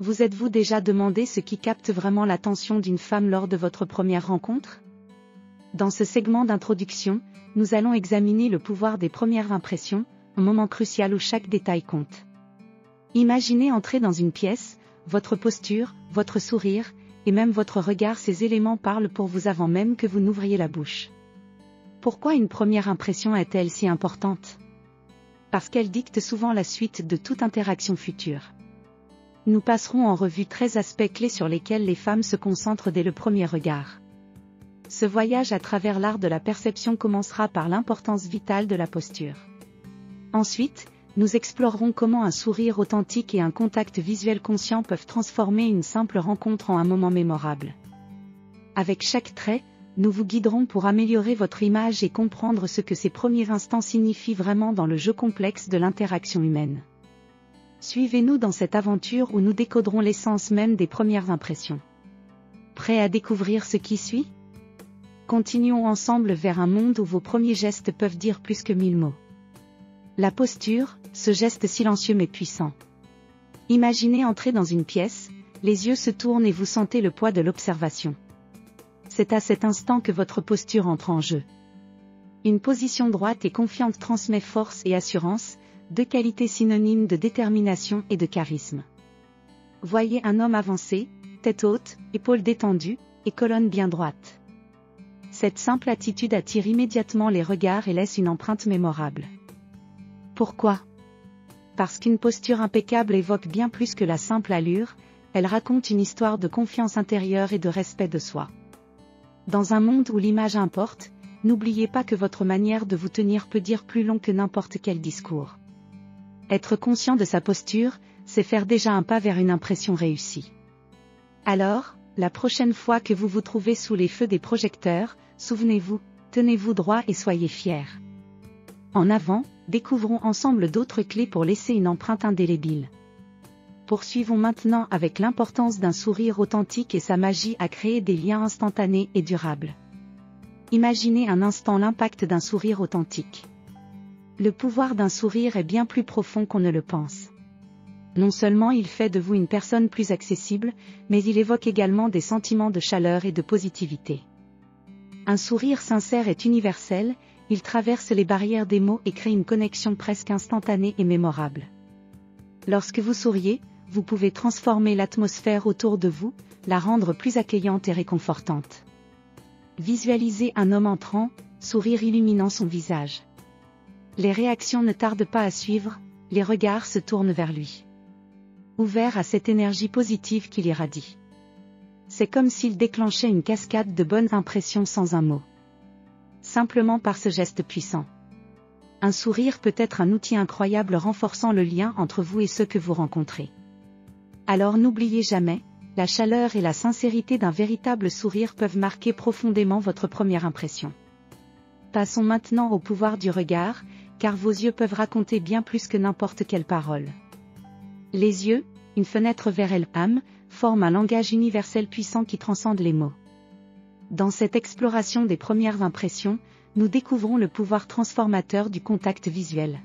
Vous êtes-vous déjà demandé ce qui capte vraiment l'attention d'une femme lors de votre première rencontre? Dans ce segment d'introduction, nous allons examiner le pouvoir des premières impressions, un moment crucial où chaque détail compte. Imaginez entrer dans une pièce, votre posture, votre sourire, et même votre regard, ces éléments parlent pour vous avant même que vous n'ouvriez la bouche. Pourquoi une première impression est-elle si importante? Parce qu'elle dicte souvent la suite de toute interaction future. Nous passerons en revue 13 aspects clés sur lesquels les femmes se concentrent dès le premier regard. Ce voyage à travers l'art de la perception commencera par l'importance vitale de la posture. Ensuite, nous explorerons comment un sourire authentique et un contact visuel conscient peuvent transformer une simple rencontre en un moment mémorable. Avec chaque trait, nous vous guiderons pour améliorer votre image et comprendre ce que ces premiers instants signifient vraiment dans le jeu complexe de l'interaction humaine. Suivez-nous dans cette aventure où nous décoderons l'essence même des premières impressions. Prêts à découvrir ce qui suit? Continuons ensemble vers un monde où vos premiers gestes peuvent dire plus que 1000 mots. La posture, ce geste silencieux mais puissant. Imaginez entrer dans une pièce, les yeux se tournent et vous sentez le poids de l'observation. C'est à cet instant que votre posture entre en jeu. Une position droite et confiante transmet force et assurance, deux qualités synonymes de détermination et de charisme. Voyez un homme avancé, tête haute, épaules détendues, et colonne bien droite. Cette simple attitude attire immédiatement les regards et laisse une empreinte mémorable. Pourquoi? Parce qu'une posture impeccable évoque bien plus que la simple allure, elle raconte une histoire de confiance intérieure et de respect de soi. Dans un monde où l'image importe, n'oubliez pas que votre manière de vous tenir peut dire plus long que n'importe quel discours. Être conscient de sa posture, c'est faire déjà un pas vers une impression réussie. Alors, la prochaine fois que vous vous trouvez sous les feux des projecteurs, souvenez-vous, tenez-vous droit et soyez fiers. En avant, découvrons ensemble d'autres clés pour laisser une empreinte indélébile. Poursuivons maintenant avec l'importance d'un sourire authentique et sa magie à créer des liens instantanés et durables. Imaginez un instant l'impact d'un sourire authentique. Le pouvoir d'un sourire est bien plus profond qu'on ne le pense. Non seulement il fait de vous une personne plus accessible, mais il évoque également des sentiments de chaleur et de positivité. Un sourire sincère est universel, il traverse les barrières des mots et crée une connexion presque instantanée et mémorable. Lorsque vous souriez, vous pouvez transformer l'atmosphère autour de vous, la rendre plus accueillante et réconfortante. Visualisez un homme entrant, sourire illuminant son visage. Les réactions ne tardent pas à suivre, les regards se tournent vers lui. Ouverts à cette énergie positive qu'il irradie. C'est comme s'il déclenchait une cascade de bonnes impressions sans un mot. Simplement par ce geste puissant. Un sourire peut être un outil incroyable renforçant le lien entre vous et ceux que vous rencontrez. Alors n'oubliez jamais, la chaleur et la sincérité d'un véritable sourire peuvent marquer profondément votre première impression. Passons maintenant au pouvoir du regard, car vos yeux peuvent raconter bien plus que n'importe quelle parole. Les yeux, une fenêtre vers l'âme, forment un langage universel puissant qui transcende les mots. Dans cette exploration des premières impressions, nous découvrons le pouvoir transformateur du contact visuel.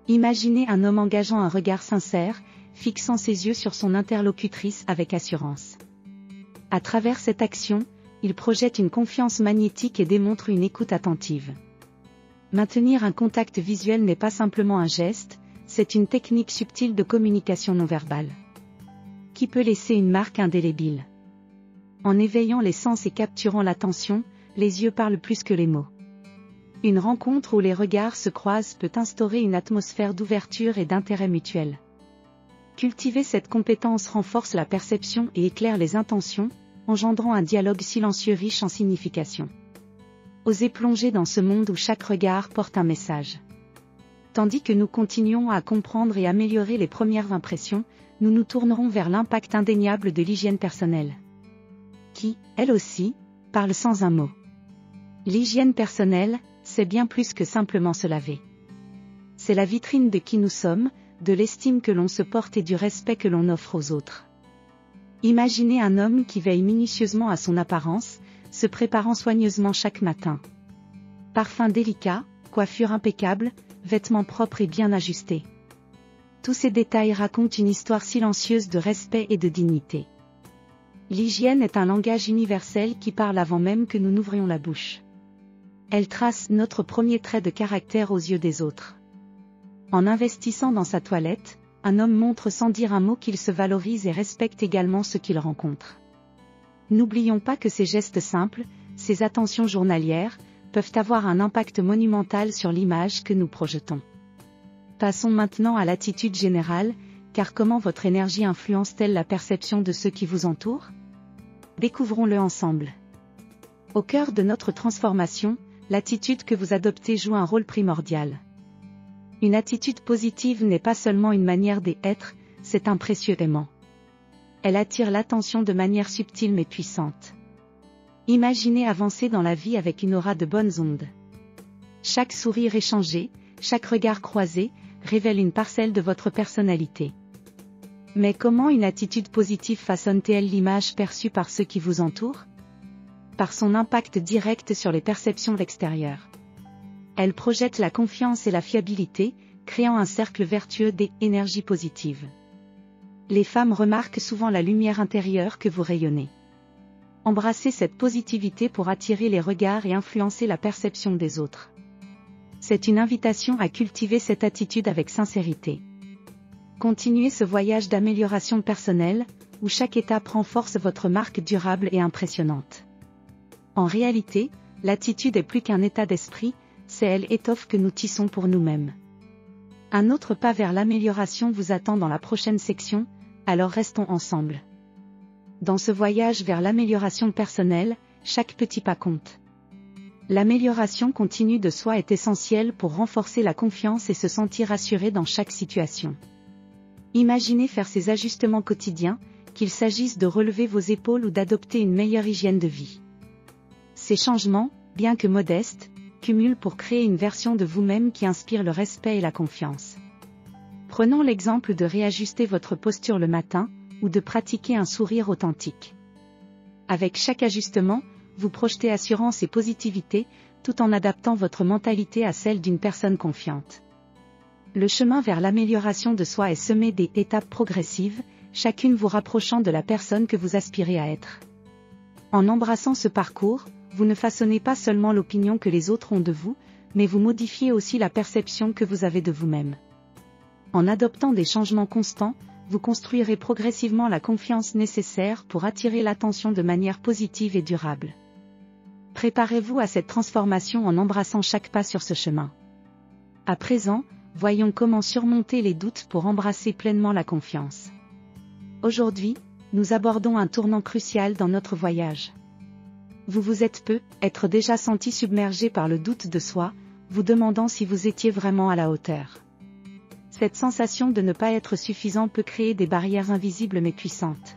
Imaginez un homme engageant un regard sincère, fixant ses yeux sur son interlocutrice avec assurance. À travers cette action, il projette une confiance magnétique et démontre une écoute attentive. Maintenir un contact visuel n'est pas simplement un geste, c'est une technique subtile de communication non verbale. Qui peut laisser une marque indélébile. En éveillant les sens et capturant l'attention, les yeux parlent plus que les mots. Une rencontre où les regards se croisent peut instaurer une atmosphère d'ouverture et d'intérêt mutuel. Cultiver cette compétence renforce la perception et éclaire les intentions, engendrant un dialogue silencieux riche en signification. Osez plonger dans ce monde où chaque regard porte un message. Tandis que nous continuons à comprendre et améliorer les premières impressions, nous nous tournerons vers l'impact indéniable de l'hygiène personnelle. Qui, elle aussi, parle sans un mot. L'hygiène personnelle, c'est bien plus que simplement se laver. C'est la vitrine de qui nous sommes, de l'estime que l'on se porte et du respect que l'on offre aux autres. Imaginez un homme qui veille minutieusement à son apparence, se préparant soigneusement chaque matin. Parfum délicat, coiffure impeccable, vêtements propres et bien ajustés. Tous ces détails racontent une histoire silencieuse de respect et de dignité. L'hygiène est un langage universel qui parle avant même que nous n'ouvrions la bouche. Elle trace notre premier trait de caractère aux yeux des autres. En investissant dans sa toilette, un homme montre sans dire un mot qu'il se valorise et respecte également ceux qu'il rencontre. N'oublions pas que ces gestes simples, ces attentions journalières, peuvent avoir un impact monumental sur l'image que nous projetons. Passons maintenant à l'attitude générale, car comment votre énergie influence-t-elle la perception de ceux qui vous entourent? Découvrons-le ensemble. Au cœur de notre transformation, l'attitude que vous adoptez joue un rôle primordial. Une attitude positive n'est pas seulement une manière d'être, c'est un précieux aimant. Elle attire l'attention de manière subtile mais puissante. Imaginez avancer dans la vie avec une aura de bonnes ondes. Chaque sourire échangé, chaque regard croisé, révèle une parcelle de votre personnalité. Mais comment une attitude positive façonne-t-elle l'image perçue par ceux qui vous entourent? Par son impact direct sur les perceptions extérieures. Elle projette la confiance et la fiabilité, créant un cercle vertueux d'énergie positive. Les femmes remarquent souvent la lumière intérieure que vous rayonnez. Embrassez cette positivité pour attirer les regards et influencer la perception des autres. C'est une invitation à cultiver cette attitude avec sincérité. Continuez ce voyage d'amélioration personnelle, où chaque étape renforce votre marque durable et impressionnante. En réalité, l'attitude est plus qu'un état d'esprit, c'est elle étoffe que nous tissons pour nous-mêmes. Un autre pas vers l'amélioration vous attend dans la prochaine section, alors restons ensemble. Dans ce voyage vers l'amélioration personnelle, chaque petit pas compte. L'amélioration continue de soi est essentielle pour renforcer la confiance et se sentir assuré dans chaque situation. Imaginez faire ces ajustements quotidiens, qu'il s'agisse de relever vos épaules ou d'adopter une meilleure hygiène de vie. Ces changements, bien que modestes, cumulent pour créer une version de vous-même qui inspire le respect et la confiance. Prenons l'exemple de réajuster votre posture le matin, ou de pratiquer un sourire authentique. Avec chaque ajustement, vous projetez assurance et positivité, tout en adaptant votre mentalité à celle d'une personne confiante. Le chemin vers l'amélioration de soi est semé d'étapes progressives, chacune vous rapprochant de la personne que vous aspirez à être. En embrassant ce parcours, vous ne façonnez pas seulement l'opinion que les autres ont de vous, mais vous modifiez aussi la perception que vous avez de vous-même. En adoptant des changements constants, vous construirez progressivement la confiance nécessaire pour attirer l'attention de manière positive et durable. Préparez-vous à cette transformation en embrassant chaque pas sur ce chemin. À présent, voyons comment surmonter les doutes pour embrasser pleinement la confiance. Aujourd'hui, nous abordons un tournant crucial dans notre voyage. Vous vous êtes peut-être déjà senti submergé par le doute de soi, vous demandant si vous étiez vraiment à la hauteur. Cette sensation de ne pas être suffisant peut créer des barrières invisibles mais puissantes.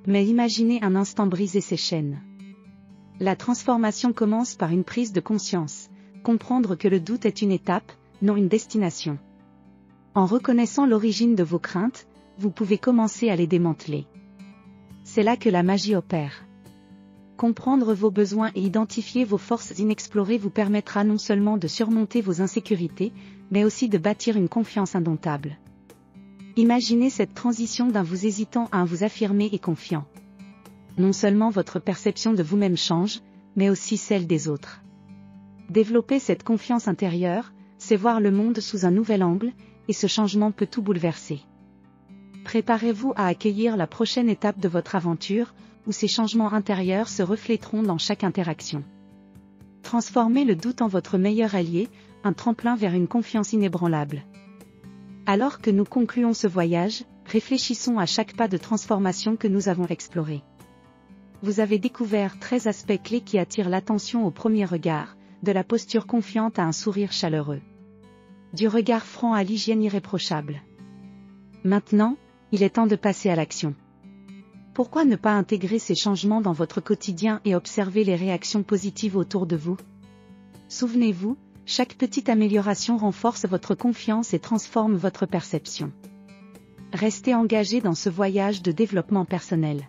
Mais imaginez un instant briser ces chaînes. La transformation commence par une prise de conscience, comprendre que le doute est une étape, non une destination. En reconnaissant l'origine de vos craintes, vous pouvez commencer à les démanteler. C'est là que la magie opère. Comprendre vos besoins et identifier vos forces inexplorées vous permettra non seulement de surmonter vos insécurités, mais aussi de bâtir une confiance indomptable. Imaginez cette transition d'un vous hésitant à un vous affirmé et confiant. Non seulement votre perception de vous-même change, mais aussi celle des autres. Développer cette confiance intérieure, c'est voir le monde sous un nouvel angle, et ce changement peut tout bouleverser. Préparez-vous à accueillir la prochaine étape de votre aventure, où ces changements intérieurs se refléteront dans chaque interaction. Transformez le doute en votre meilleur allié, un tremplin vers une confiance inébranlable. Alors que nous concluons ce voyage, réfléchissons à chaque pas de transformation que nous avons exploré. Vous avez découvert 13 aspects clés qui attirent l'attention au premier regard, de la posture confiante à un sourire chaleureux. Du regard franc à l'hygiène irréprochable. Maintenant, il est temps de passer à l'action. Pourquoi ne pas intégrer ces changements dans votre quotidien et observer les réactions positives autour de vous? Souvenez-vous, chaque petite amélioration renforce votre confiance et transforme votre perception. Restez engagé dans ce voyage de développement personnel.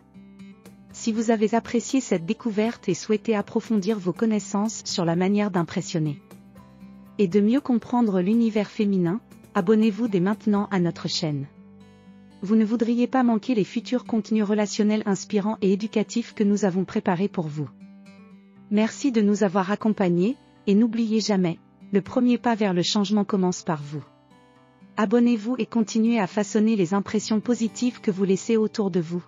Si vous avez apprécié cette découverte et souhaitez approfondir vos connaissances sur la manière d'impressionner et de mieux comprendre l'univers féminin, Abonnez-vous dès maintenant à notre chaîne. Vous ne voudriez pas manquer les futurs contenus relationnels inspirants et éducatifs que nous avons préparés pour vous. Merci de nous avoir accompagnés, et n'oubliez jamais, le premier pas vers le changement commence par vous. Abonnez-vous et continuez à façonner les impressions positives que vous laissez autour de vous.